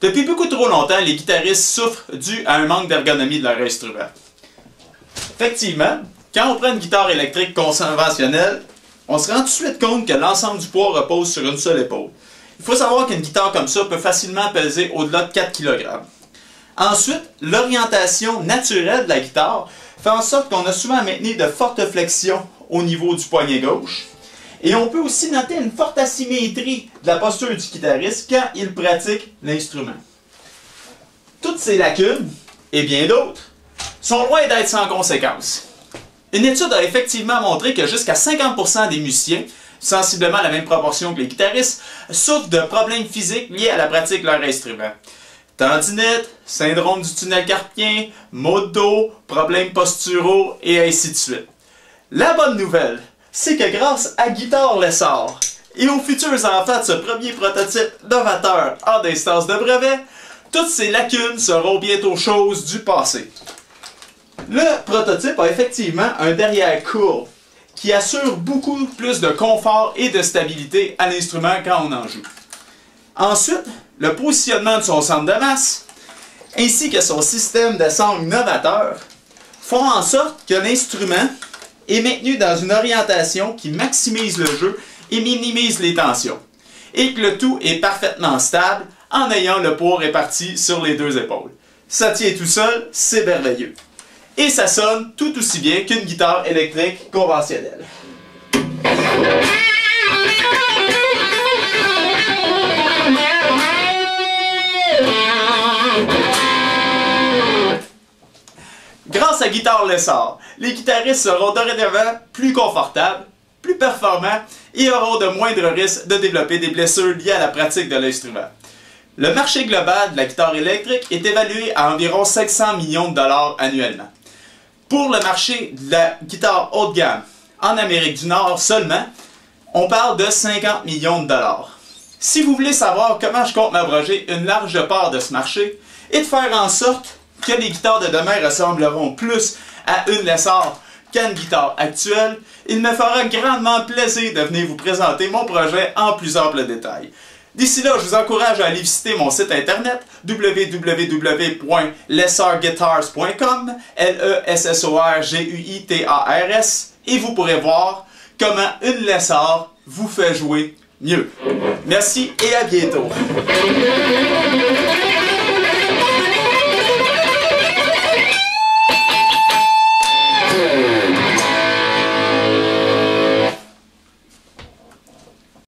Depuis beaucoup trop longtemps, les guitaristes souffrent dû à un manque d'ergonomie de leur instrument. Effectivement, quand on prend une guitare électrique conventionnelle, on se rend tout de suite compte que l'ensemble du poids repose sur une seule épaule. Il faut savoir qu'une guitare comme ça peut facilement peser au-delà de 4 kg. Ensuite, l'orientation naturelle de la guitare fait en sorte qu'on a souvent à maintenir de fortes flexions au niveau du poignet gauche. Et on peut aussi noter une forte asymétrie de la posture du guitariste quand il pratique l'instrument. Toutes ces lacunes, et bien d'autres, sont loin d'être sans conséquences. Une étude a effectivement montré que jusqu'à 50% des musiciens, sensiblement la même proportion que les guitaristes, souffrent de problèmes physiques liés à la pratique de leur instrument. Tendinite, syndrome du tunnel carpien, maux de dos, problèmes posturaux et ainsi de suite. La bonne nouvelle, c'est que grâce à Guitare Lessard et aux futurs enfants de ce premier prototype novateur en instance de brevet, toutes ces lacunes seront bientôt choses du passé. Le prototype a effectivement un derrière courbe qui assure beaucoup plus de confort et de stabilité à l'instrument quand on en joue. Ensuite, le positionnement de son centre de masse ainsi que son système de sangle novateur font en sorte que l'instrument est maintenu dans une orientation qui maximise le jeu et minimise les tensions, et que le tout est parfaitement stable en ayant le poids réparti sur les deux épaules. Ça tient tout seul, c'est merveilleux. Et ça sonne tout aussi bien qu'une guitare électrique conventionnelle. Grâce à Guitare Lessard, les guitaristes seront dorénavant plus confortables, plus performants et auront de moindres risques de développer des blessures liées à la pratique de l'instrument. Le marché global de la guitare électrique est évalué à environ 500 millions de dollars annuellement. Pour le marché de la guitare haut de gamme, en Amérique du Nord seulement, on parle de 50 millions de dollars. Si vous voulez savoir comment je compte m'abroger une large part de ce marché et de faire en sorte que les guitares de demain ressembleront plus à une Lessard qu'à une guitare actuelle, il me fera grandement plaisir de venir vous présenter mon projet en plus ample détail. D'ici là, je vous encourage à aller visiter mon site internet www.lessorguitars.com Lessorguitars et vous pourrez voir comment une Lessard vous fait jouer mieux. Merci et à bientôt!